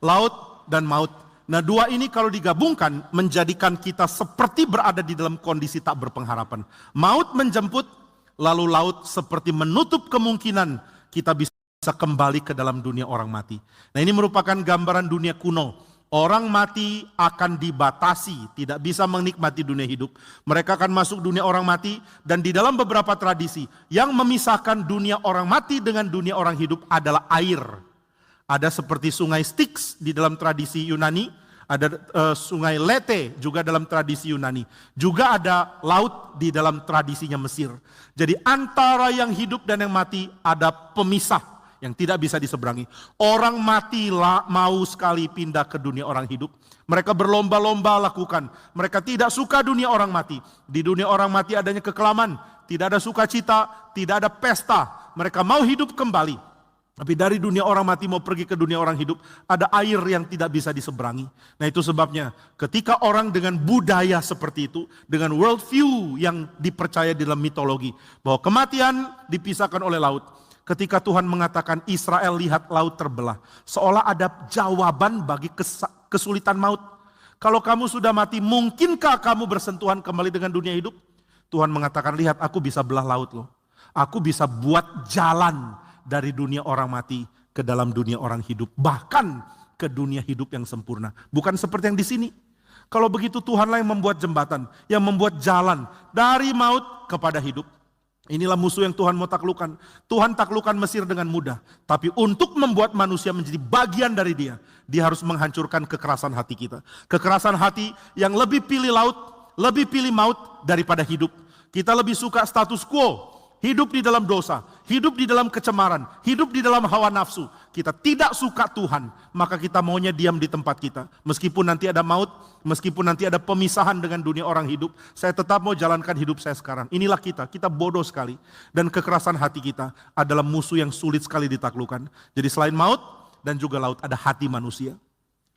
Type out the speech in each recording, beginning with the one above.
laut dan maut. Nah, dua ini kalau digabungkan menjadikan kita seperti berada di dalam kondisi tak berpengharapan. Maut menjemput, lalu laut seperti menutup kemungkinan kita bisa kembali ke dalam dunia orang mati. Nah, ini merupakan gambaran dunia kuno. Orang mati akan dibatasi, tidak bisa menikmati dunia hidup. Mereka akan masuk dunia orang mati, dan di dalam beberapa tradisi yang memisahkan dunia orang mati dengan dunia orang hidup adalah air. Ada seperti sungai Styx di dalam tradisi Yunani, ada sungai Lete juga dalam tradisi Yunani. Juga ada laut di dalam tradisinya Mesir. Jadi antara yang hidup dan yang mati ada pemisah yang tidak bisa diseberangi. Orang mati mau sekali pindah ke dunia orang hidup. Mereka berlomba-lomba lakukan. Mereka tidak suka dunia orang mati. Di dunia orang mati adanya kekelaman, tidak ada sukacita, tidak ada pesta. Mereka mau hidup kembali. Tapi dari dunia orang mati mau pergi ke dunia orang hidup, ada air yang tidak bisa diseberangi. Nah, itu sebabnya ketika orang dengan budaya seperti itu, dengan world view yang dipercaya di dalam mitologi, bahwa kematian dipisahkan oleh laut. Ketika Tuhan mengatakan Israel lihat laut terbelah, seolah ada jawaban bagi kesulitan maut. Kalau kamu sudah mati, mungkinkah kamu bersentuhan kembali dengan dunia hidup? Tuhan mengatakan, lihat aku bisa belah laut loh. Aku bisa buat jalan dari dunia orang mati ke dalam dunia orang hidup, bahkan ke dunia hidup yang sempurna. Bukan seperti yang di sini. Kalau begitu Tuhanlah yang membuat jembatan, yang membuat jalan dari maut kepada hidup. Inilah musuh yang Tuhan mau taklukkan. Tuhan taklukkan Mesir dengan mudah, tapi untuk membuat manusia menjadi bagian dari dia, dia harus menghancurkan kekerasan hati kita. Kekerasan hati yang lebih pilih laut, lebih pilih maut daripada hidup. Kita lebih suka status quo. Hidup di dalam dosa, hidup di dalam kecemaran, hidup di dalam hawa nafsu. Kita tidak suka Tuhan, maka kita maunya diam di tempat kita. Meskipun nanti ada maut, meskipun nanti ada pemisahan dengan dunia orang hidup, saya tetap mau jalankan hidup saya sekarang. Inilah kita bodoh sekali. Dan kekerasan hati kita adalah musuh yang sulit sekali ditaklukkan. Jadi selain maut dan juga laut, ada hati manusia.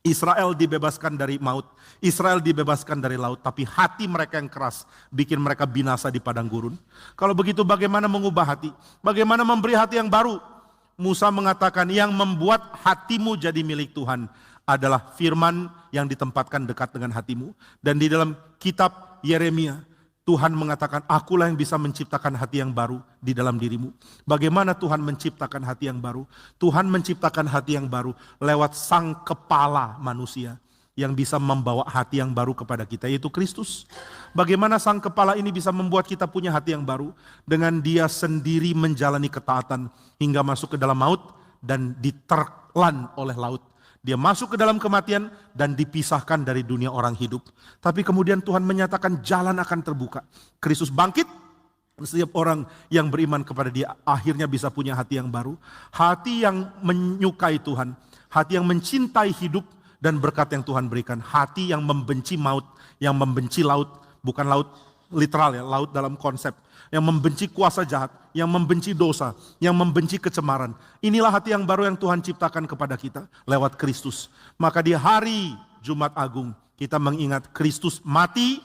Israel dibebaskan dari maut, Israel dibebaskan dari laut, tapi hati mereka yang keras bikin mereka binasa di padang gurun. Kalau begitu bagaimana mengubah hati? Bagaimana memberi hati yang baru? Musa mengatakan yang membuat hatimu jadi milik Tuhan adalah firman yang ditempatkan dekat dengan hatimu. Dan di dalam kitab Yeremia, Tuhan mengatakan, akulah yang bisa menciptakan hati yang baru di dalam dirimu. Bagaimana Tuhan menciptakan hati yang baru? Tuhan menciptakan hati yang baru lewat sang kepala manusia yang bisa membawa hati yang baru kepada kita, yaitu Kristus. Bagaimana sang kepala ini bisa membuat kita punya hati yang baru? Dengan dia sendiri menjalani ketaatan hingga masuk ke dalam maut dan diterlan oleh laut. Dia masuk ke dalam kematian dan dipisahkan dari dunia orang hidup. Tapi kemudian Tuhan menyatakan jalan akan terbuka. Kristus bangkit, setiap orang yang beriman kepada dia akhirnya bisa punya hati yang baru. Hati yang menyukai Tuhan, hati yang mencintai hidup dan berkat yang Tuhan berikan. Hati yang membenci maut, yang membenci laut, bukan laut literal ya, laut dalam konsep. Yang membenci kuasa jahat, yang membenci dosa, yang membenci kecemaran. Inilah hati yang baru yang Tuhan ciptakan kepada kita lewat Kristus. Maka di hari Jumat Agung kita mengingat Kristus mati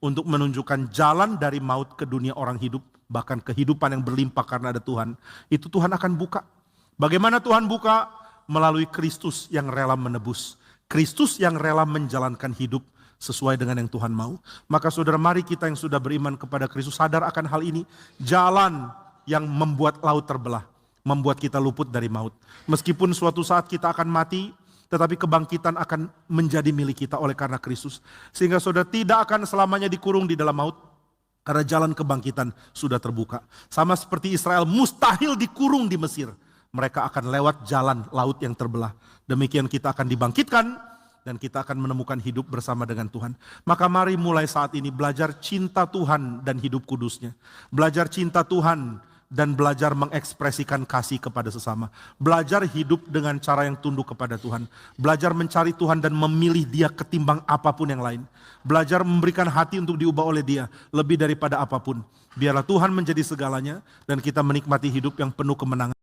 untuk menunjukkan jalan dari maut ke dunia orang hidup. Bahkan kehidupan yang berlimpah karena ada Tuhan. Itu Tuhan akan buka. Bagaimana Tuhan buka? Melalui Kristus yang rela menebus. Kristus yang rela menjalankan hidup sesuai dengan yang Tuhan mau. Maka saudara, mari kita yang sudah beriman kepada Kristus sadar akan hal ini. Jalan yang membuat laut terbelah, membuat kita luput dari maut. Meskipun suatu saat kita akan mati, tetapi kebangkitan akan menjadi milik kita oleh karena Kristus. Sehingga saudara tidak akan selamanya dikurung di dalam maut, karena jalan kebangkitan sudah terbuka. Sama seperti Israel mustahil dikurung di Mesir, mereka akan lewat jalan laut yang terbelah. Demikian kita akan dibangkitkan, dan kita akan menemukan hidup bersama dengan Tuhan. Maka mari mulai saat ini belajar cinta Tuhan dan hidup kudusnya. Belajar cinta Tuhan dan belajar mengekspresikan kasih kepada sesama. Belajar hidup dengan cara yang tunduk kepada Tuhan. Belajar mencari Tuhan dan memilih Dia ketimbang apapun yang lain. Belajar memberikan hati untuk diubah oleh Dia lebih daripada apapun. Biarlah Tuhan menjadi segalanya dan kita menikmati hidup yang penuh kemenangan.